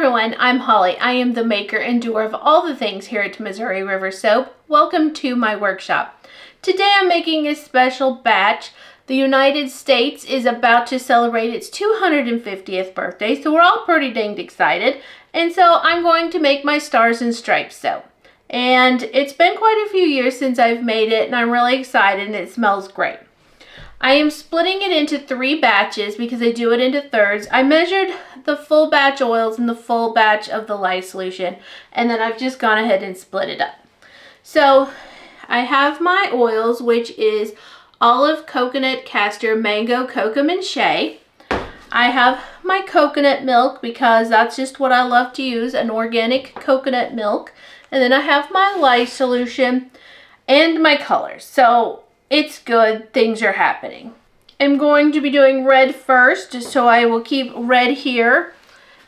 everyone, I'm Holly. I am the maker and doer of all the things here at Missouri River Soap. Welcome to my workshop. Today I'm making a special batch. The United States is about to celebrate its 250th birthday, so we're all pretty dang excited. And so I'm going to make my Stars and Stripes soap. And it's been quite a few years since I've made it, and I'm really excited, and it smells great. I am splitting it into 3 batches because I do it into thirds. I measured the full batch oils and the full batch of the lye solution, and then I've just gone ahead and split it up. So I have my oils, which is olive, coconut, castor, mango, kokum, and shea. I have my coconut milk because that's just what I love to use, an organic coconut milk. And then I have my lye solution and my colors. So it's good, things are happening. I'm going to be doing red first, so I will keep red here.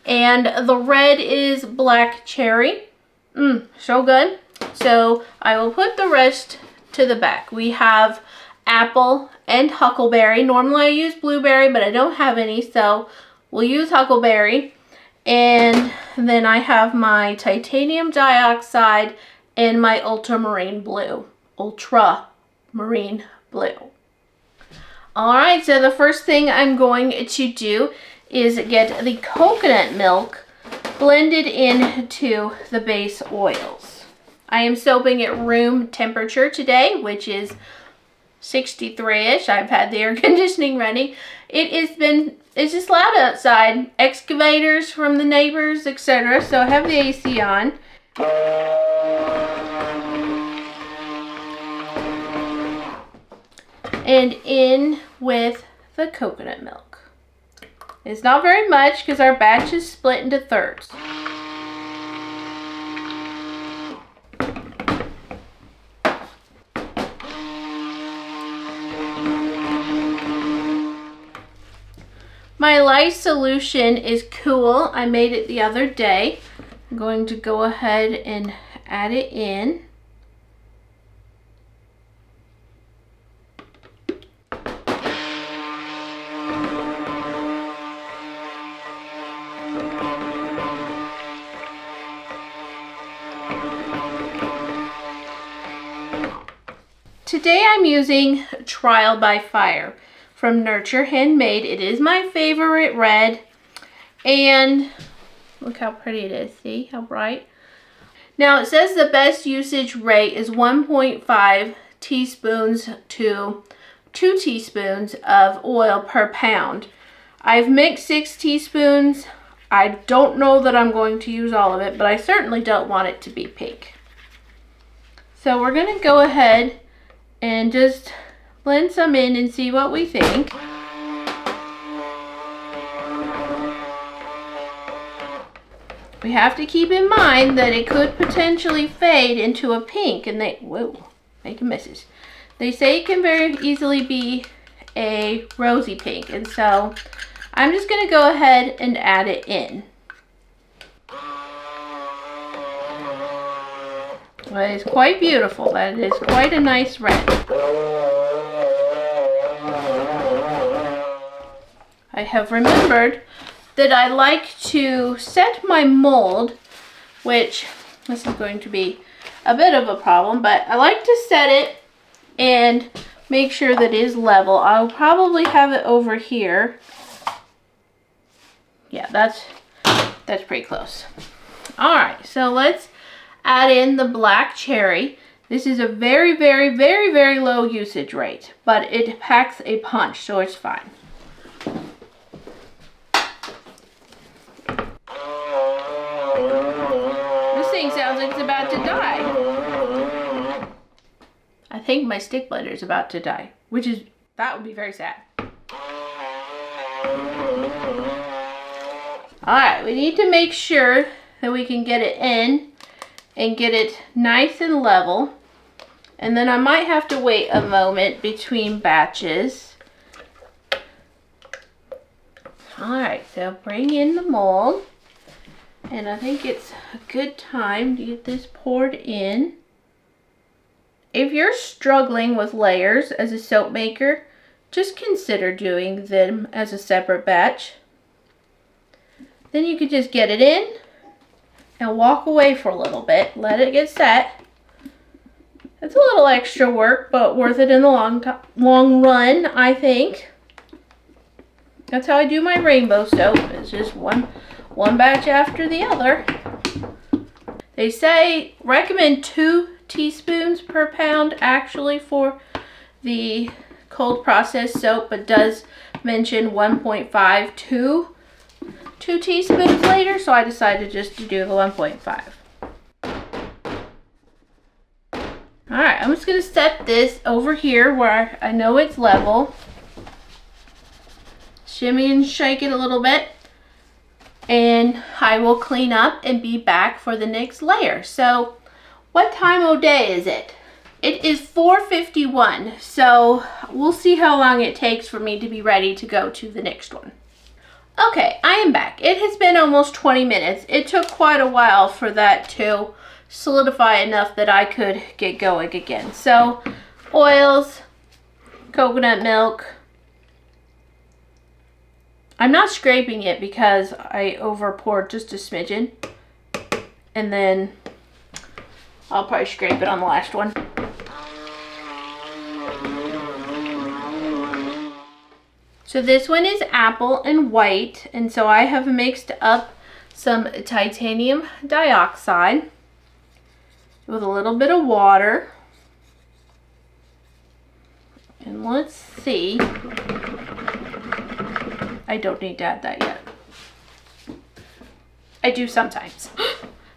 And the red is black cherry. So good. So I will put the rest to the back. We have apple and huckleberry. Normally I use blueberry, but I don't have any, so we'll use huckleberry. And then I have my titanium dioxide and my ultramarine blue. Ultramarine blue. Alright, so the first thing I'm going to do is get the coconut milk blended into the base oils. I am soaping at room temperature today, which is 63-ish. I've had the air conditioning running. It's just loud outside. Excavators from the neighbors, etc. So I have the AC on. And in with the coconut milk. It's not very much because our batch is split into thirds. My lye solution is cool. I made it the other day. I'm going to go ahead and add it in. Today I'm using Trial by Fire from Nurture Handmade. It is my favorite red, and look how pretty it is. See how bright? Now it says the best usage rate is 1.5 teaspoons to 2 teaspoons of oil per pound. I've mixed 6 teaspoons. I don't know that I'm going to use all of it, but I certainly don't want it to be pink. So we're going to go ahead and just blend some in and see what we think. We have to keep in mind that it could potentially fade into a pink, and making messes. They say it can very easily be a rosy pink, and so I'm just going to go ahead and add it in. Well, it's quite beautiful. That is quite a nice red. I have remembered that I like to set my mold, which this is going to be a bit of a problem, but I like to set it and make sure that it is level. I'll probably have it over here. Yeah, that's pretty close. All right, so let's add in the black cherry. This is a very, very, very, very low usage rate, but it packs a punch, so it's fine. This thing sounds like it's about to die. I think my stick blender is about to die, that would be very sad. Alright, we need to make sure that we can get it in and get it nice and level. And then I might have to wait a moment between batches. Alright, so bring in the mold. And I think it's a good time to get this poured in. If you're struggling with layers as a soap maker, just consider doing them as a separate batch. Then you could just get it in, and walk away for a little bit. Let it get set. It's a little extra work, but worth it in the long run, I think. That's how I do my rainbow soap. It's just one batch after the other. They say recommend 2 teaspoons per pound actually for the cold processed soap, but does mention 1.5 to 2 teaspoons later, so I decided just to do the 1.5. Alright, I'm just going to set this over here where I know it's level. Shimmy and shake it a little bit. And I will clean up and be back for the next layer. So, what time of day is it? It is 4:51, so we'll see how long it takes for me to be ready to go to the next one. Okay, I am back. It has been almost 20 minutes. It took quite a while for that to solidify enough that I could get going again. So, oils, coconut milk. I'm not scraping it because I over poured just a smidgen. And then I'll probably scrape it on the last one. So this one is apple and white, and so I have mixed up some titanium dioxide with a little bit of water. And let's see. I don't need to add that yet. I do sometimes.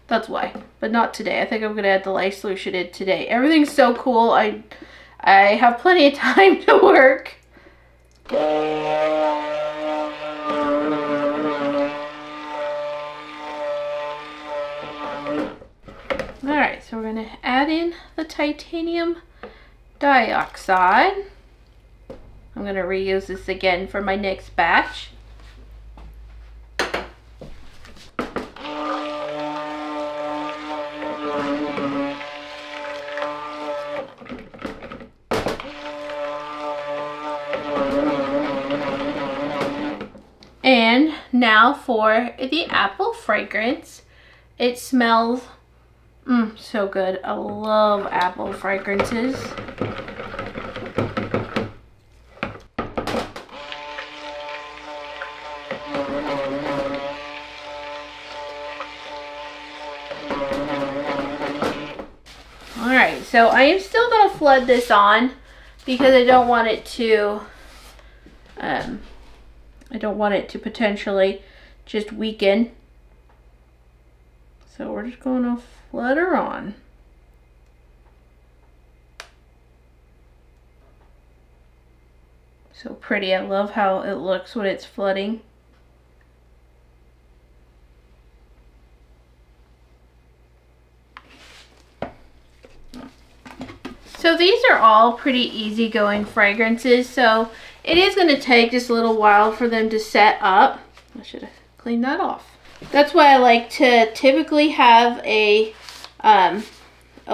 That's why, but not today. I think I'm gonna add the lye solution in today. Everything's so cool. I have plenty of time to work. Alright, so we're going to add in the titanium dioxide. I'm going to reuse this again for my next batch. And now for the apple fragrance. It smells so good. I love apple fragrances. Alright, so I am still going to flood this on because I don't want it to potentially just weaken. So we're just going to flood her on. So pretty. I love how it looks when it's flooding. So these are all pretty easygoing fragrances. So it is going to take just a little while for them to set up. I should have cleaned that off. That's why I like to typically have a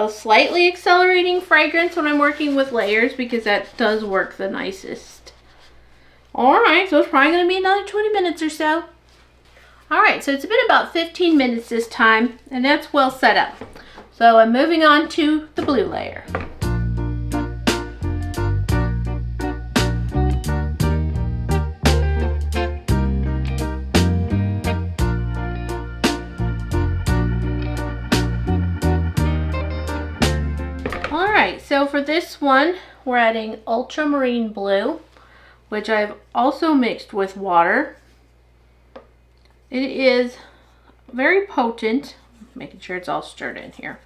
slightly accelerating fragrance when I'm working with layers, because that does work the nicest. Alright, so it's probably going to be another 20 minutes or so. Alright, so it's been about 15 minutes this time, and that's well set up. So I'm moving on to the blue layer. So for this one, we're adding ultramarine blue, which I've also mixed with water. It is very potent, making sure it's all stirred in here.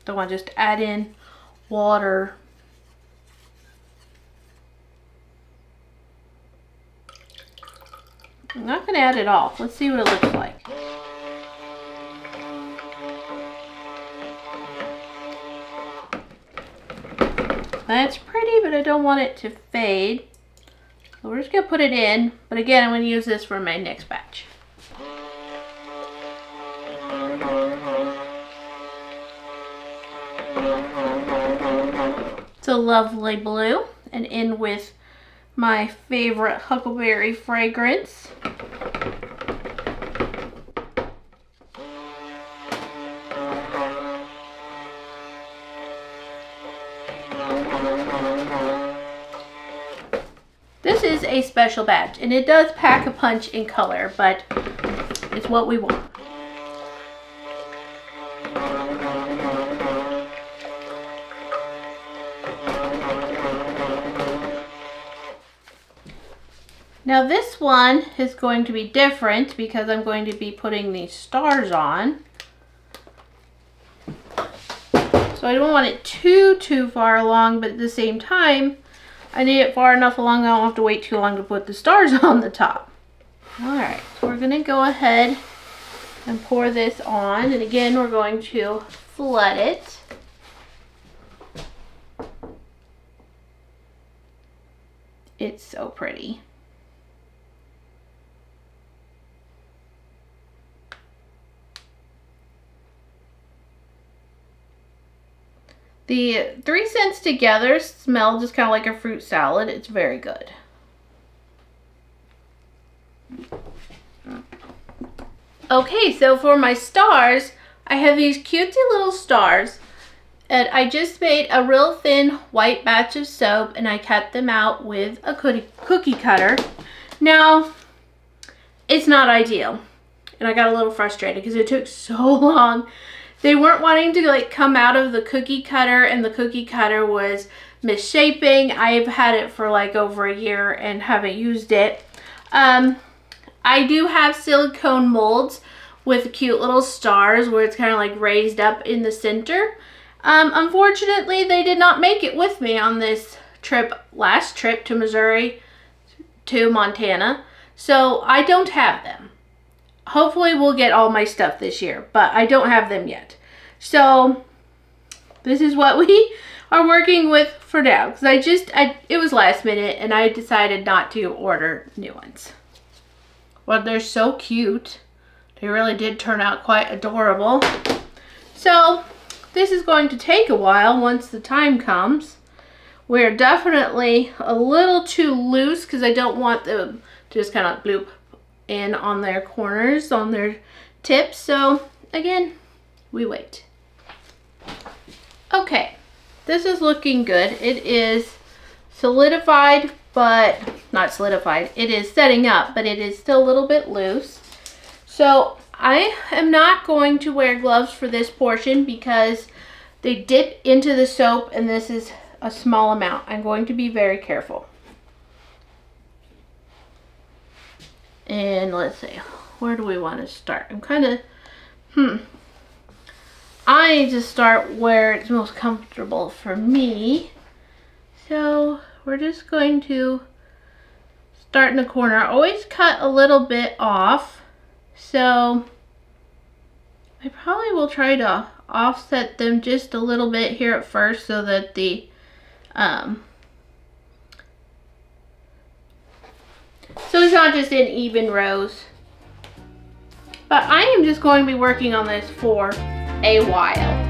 Don't want to just add in water. I'm not going to add it all. Let's see what it looks like. That's pretty, but I don't want it to fade. So we're just going to put it in. But again, I'm going to use this for my next batch. It's a lovely blue. And in with my favorite huckleberry fragrance. This is a special batch, and it does pack a punch in color, but it's what we want. Now this one is going to be different because I'm going to be putting these stars on. So I don't want it too far along, but at the same time, I need it far enough along that I don't have to wait too long to put the stars on the top. Alright, so we're going to go ahead and pour this on. And again, we're going to flood it. It's so pretty. The 3 cents together smell just kind of like a fruit salad. It's very good. Okay, so for my stars, I have these cutesy little stars. And I just made a real thin white batch of soap and I cut them out with a cookie cutter. Now, it's not ideal. And I got a little frustrated because it took so long. They weren't wanting to like come out of the cookie cutter, and the cookie cutter was misshaping. I've had it for like over a year and haven't used it. I do have silicone molds with cute little stars where it's kind of like raised up in the center. Unfortunately, they did not make it with me on this last trip to Missouri to Montana. So I don't have them. Hopefully we'll get all my stuff this year, but I don't have them yet. So this is what we are working with for now, because it was last minute and I decided not to order new ones. Well, they're so cute. They really did turn out quite adorable. So this is going to take a while once the time comes. We're definitely a little too loose because I don't want them to just kind of bloop in on their corners, on their tips. So again, we wait. Okay, this is looking good. It is solidified, but not solidified. It is setting up, but it is still a little bit loose. So I am not going to wear gloves for this portion because they dip into the soap and this is a small amount. I'm going to be very careful. And let's see, where do we want to start? I'm kind of, I need to start where it's most comfortable for me. So we're just going to start in the corner. I always cut a little bit off. So I probably will try to offset them just a little bit here at first so that the, so it's not just in even rows. But I am just going to be working on this for a while.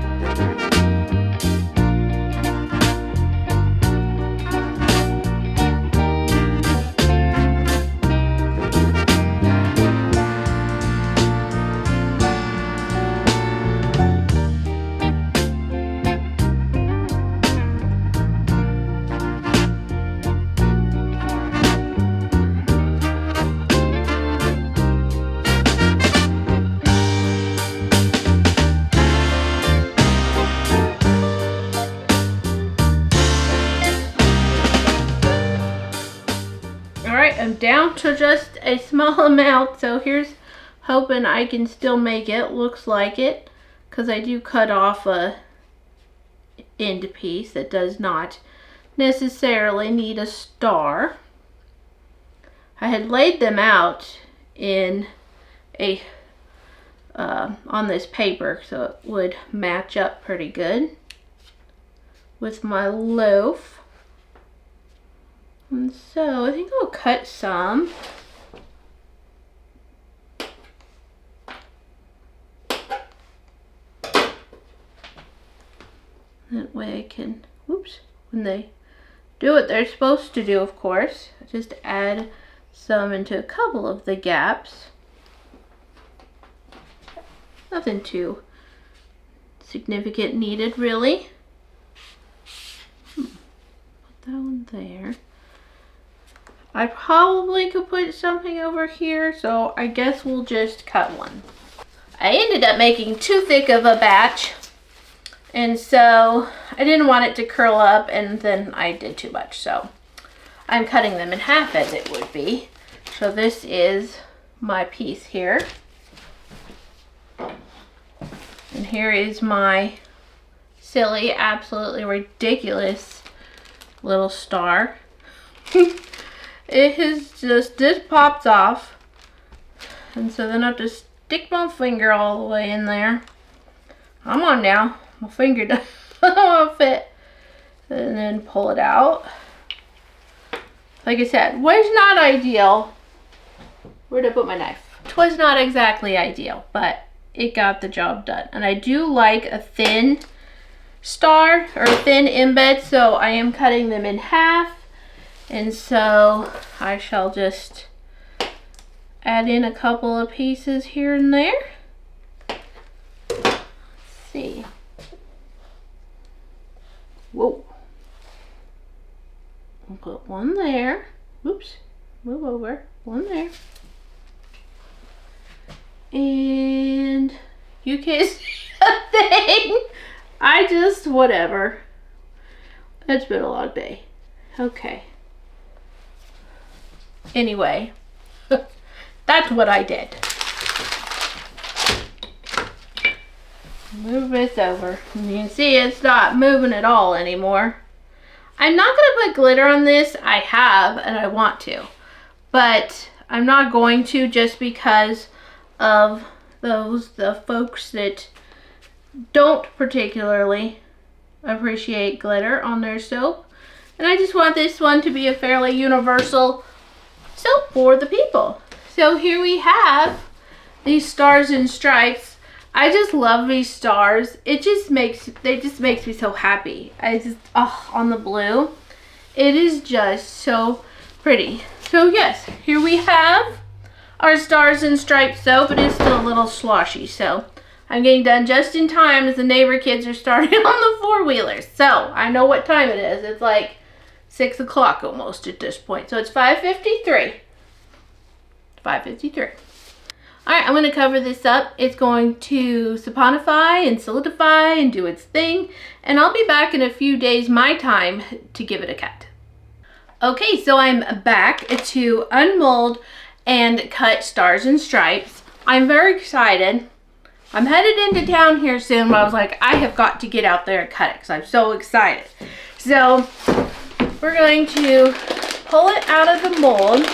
I'm down to just a small amount, so here's hoping I can still make it. Looks like it, because I do cut off a end piece that does not necessarily need a star. I had laid them out in a on this paper so it would match up pretty good with my loaf. And so I think I'll cut some. That way I can, whoops, when they do what they're supposed to do, of course, just add some into a couple of the gaps. Nothing too significant needed, really. there. I probably could put something over here, so I guess we'll just cut one. I ended up making too thick of a batch, and so I didn't want it to curl up, and then I did too much, so I'm cutting them in half as it would be. So this is my piece here. And here is my silly, absolutely ridiculous little star. It has just popped off. And so then I have to stick my finger all the way in there. Come on now. My finger doesn't fit. And then pull it out. Like I said, was not ideal. Where'd I put my knife? It was not exactly ideal, but it got the job done. And I do like a thin star or a thin embed, so I am cutting them in half. And so I shall just add in a couple of pieces here and there. Let's see. Whoa. I'll put one there. Oops. Move over. One there. And you can't see a thing. I just, whatever. It's been a long day. Okay. Anyway, that's what I did. Move this over. And you can see it's not moving at all anymore. I'm not going to put glitter on this. I have and I want to. But I'm not going to just because of the folks that don't particularly appreciate glitter on their soap. And I just want this one to be a fairly universal soap for the people. So here we have these stars and stripes. I just love these stars. They just makes me so happy. On the blue. It is just so pretty. So yes, here we have our stars and stripes soap. It is still a little sloshy, so I'm getting done just in time as the neighbor kids are starting on the four-wheelers. So I know what time it is. It's like 6 o'clock almost at this point. So it's 5:53. 5:53. Alright, I'm going to cover this up. It's going to saponify and solidify and do its thing. And I'll be back in a few days my time to give it a cut. Okay, so I'm back to unmold and cut stars and stripes. I'm very excited. I'm headed into town here soon, but I was like, I have got to get out there and cut it because I'm so excited. So we're going to pull it out of the mold.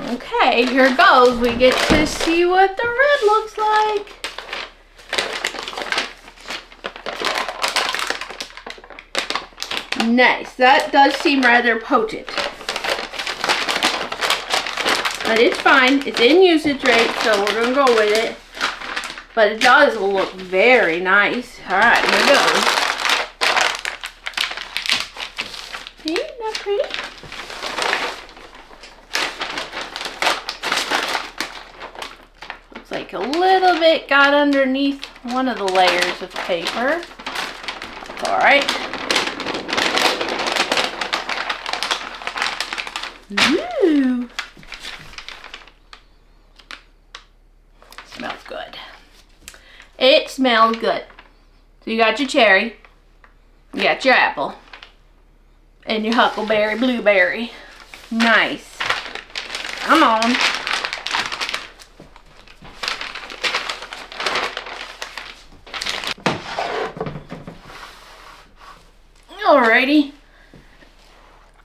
Okay, here goes. We get to see what the red looks like. Nice. That does seem rather potent. But it's fine. It's in usage rate, so we're going to go with it. But it does look very nice. Alright, here it goes. See? Isn't that pretty? Looks like a little bit got underneath one of the layers of paper. That's alright. Ooh. Smells good. It smells good. So you got your cherry, you got your apple, and your huckleberry blueberry. Nice. Come on. Alrighty.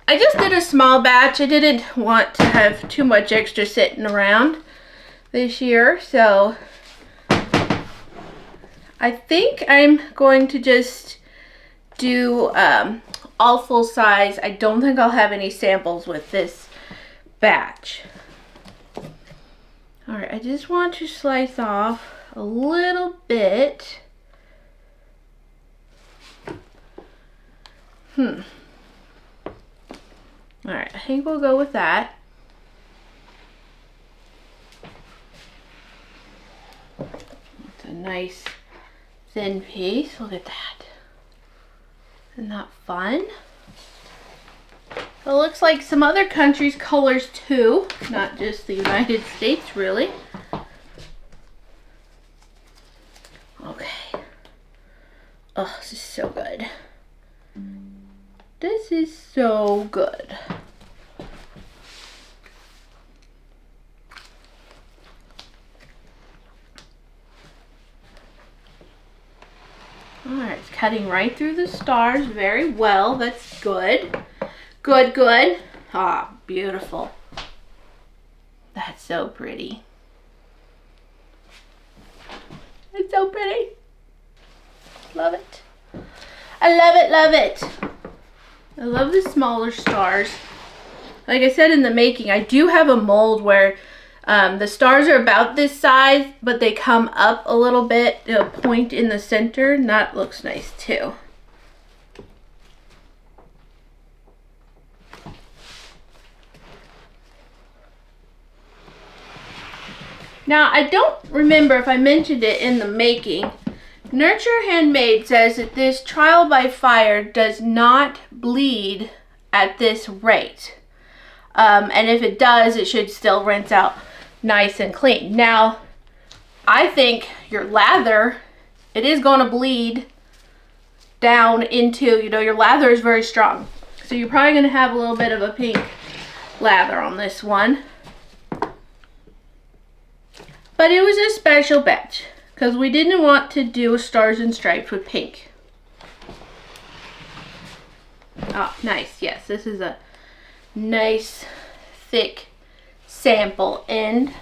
I just did a small batch. I didn't want to have too much extra sitting around this year, so I think I'm going to just do all full size. I don't think I'll have any samples with this batch. Alright, I just want to slice off a little bit. Alright, I think we'll go with that. nice thin piece. Look at that. Isn't that fun? It looks like some other countries' colors too, not just the United States, really. Okay. Oh, this is so good. This is so good. Alright, it's cutting right through the stars very well. That's good. Good, good. Ah, beautiful. That's so pretty. It's so pretty. Love it. I love it, love it. I love the smaller stars. Like I said in the making, I do have a mold where the stars are about this size, but they come up a little bit to a point in the center, and that looks nice too. Now, I don't remember if I mentioned it in the making. Nurture Handmade says that this trial by fire does not bleed at this rate. And if it does, it should still rinse out nice and clean. Now, I think your lather, it is going to bleed down into, your lather is very strong. So you're probably going to have a little bit of a pink lather on this one. But it was a special batch because we didn't want to do a stars and stripes with pink. Oh, nice. Yes, this is a nice, thick sample end.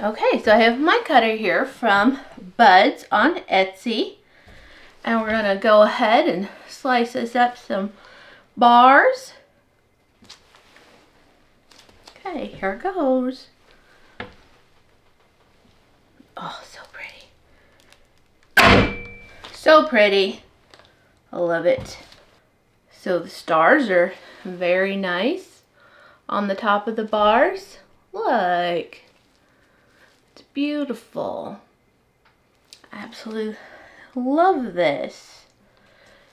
Okay, so I have my cutter here from Buds on Etsy. And we're going to go ahead and slice this up some bars. Okay, here it goes. Oh, so pretty. So pretty. I love it. So the stars are very nice on the top of the bars. Look. It's beautiful. I absolutely love this.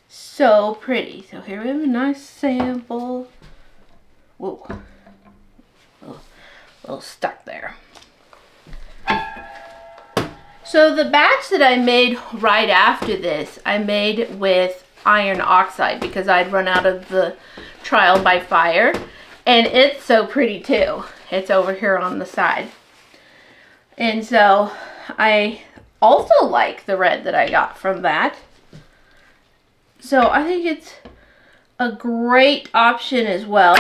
So pretty. So here we have a nice sample. Whoa. A little stuck there. So the batch that I made right after this, I made with iron oxide because I'd run out of the trial by fire. And it's so pretty too. It's over here on the side. And so I also like the red that I got from that. So I think it's a great option as well.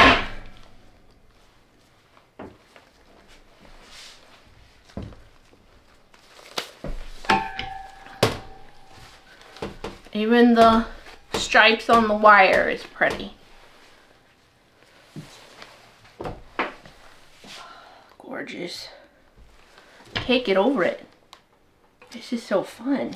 Even the stripes on the wire is pretty. Gorgeous. Can't get over it. This is so fun.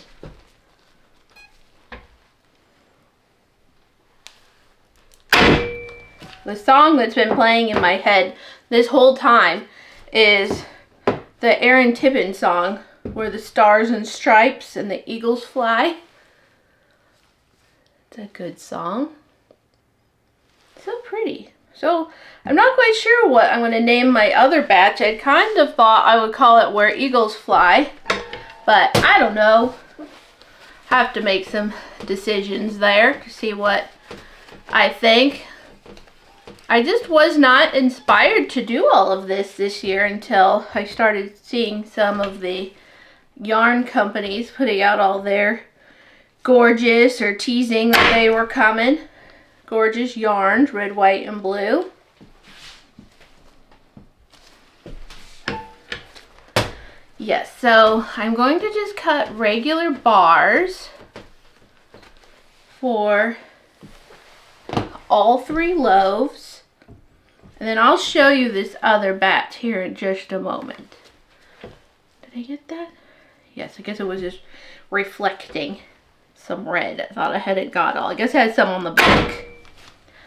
The song that's been playing in my head this whole time is the Aaron Tippin song where the stars and stripes and the eagles fly. It's a good song. So pretty. So I'm not quite sure what I'm going to name my other batch. I kind of thought I would call it Where Eagles Fly, but I don't know. Have to make some decisions there to see what I think. I just was not inspired to do all of this year until I started seeing some of the yarn companies putting out all their gorgeous or teasing that they were coming. Gorgeous yarns, red, white, and blue. Yes, so I'm going to just cut regular bars for all 3 loaves. And then I'll show you this other batch here in just a moment. Did I get that? Yes, I guess it was just reflecting some red. I thought I hadn't got all. I guess I had some on the back.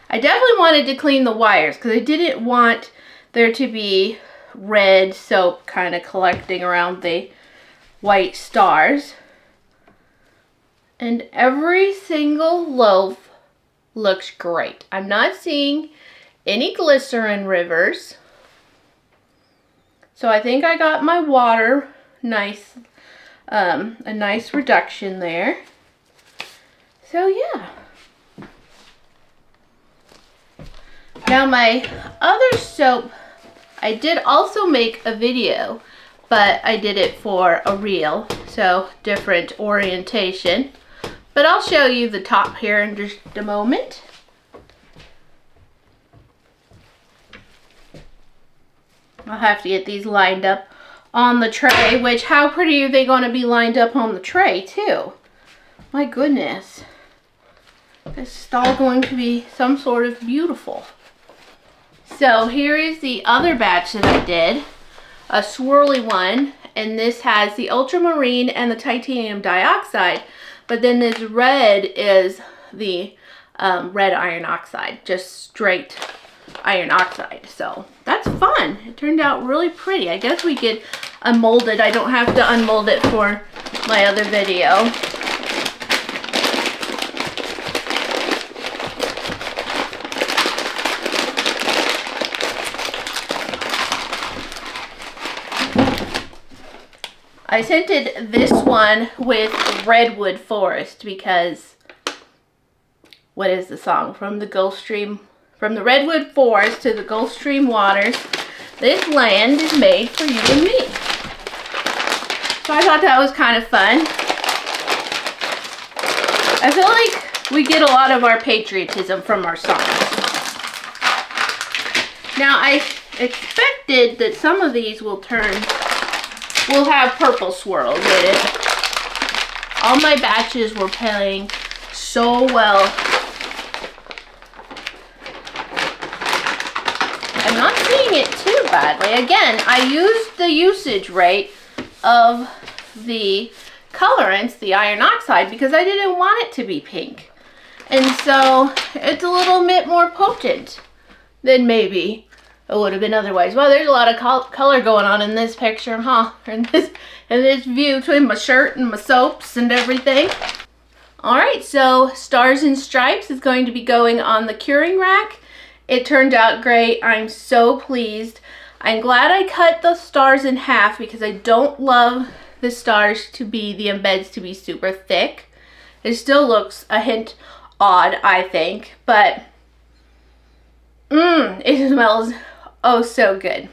I definitely wanted to clean the wires because I didn't want there to be red soap kind of collecting around the white stars. And every single loaf looks great. I'm not seeing any glycerin rivers. So I think I got my water nice, a nice reduction there. So yeah. Now my other soap, I did also make a video, but I did it for a reel, so different orientation. But I'll show you the top here in just a moment. I'll have to get these lined up on the tray, which how pretty are they going to be lined up on the tray too? My goodness. This is all going to be some sort of beautiful. So here is the other batch that I did, a swirly one, and this has the ultramarine and the titanium dioxide, but then this red is the red iron oxide, just straight iron oxide. So that's fun. It turned out really pretty. I guess we could unmold it. I don't have to unmold it for my other video. I scented this one with Redwood Forest because, what is the song? From the Gulf Stream, from the Redwood Forest to the Gulf Stream waters, this land is made for you and me. So I thought that was kind of fun. I feel like we get a lot of our patriotism from our songs. Now I expected that some of these will have purple swirls in it. All my batches were playing so well. I'm not seeing it too badly. Again, I used the usage rate of the colorants, the iron oxide, because I didn't want it to be pink. And so it's a little bit more potent than maybe it would have been otherwise. Well, there's a lot of color going on in this picture, huh? In this view between my shirt and my soaps and everything. All right, so Stars and Stripes is going to be going on the curing rack. It turned out great. I'm so pleased. I'm glad I cut the stars in half because I don't love the stars to be, the embeds to be super thick. It still looks a hint odd, I think, but it smells oh so good.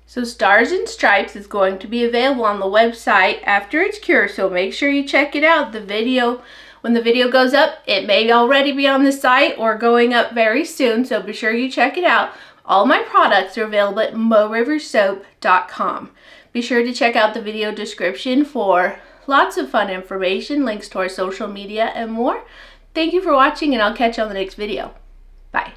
So Stars and Stripes is going to be available on the website after it's cured, so make sure you check it out. The video, when the video goes up, it may already be on the site or going up very soon, so be sure you check it out. All my products are available at moriversoap.com. Be sure to check out the video description for lots of fun information, links to our social media, and more. Thank you for watching, and I'll catch you on the next video. Bye.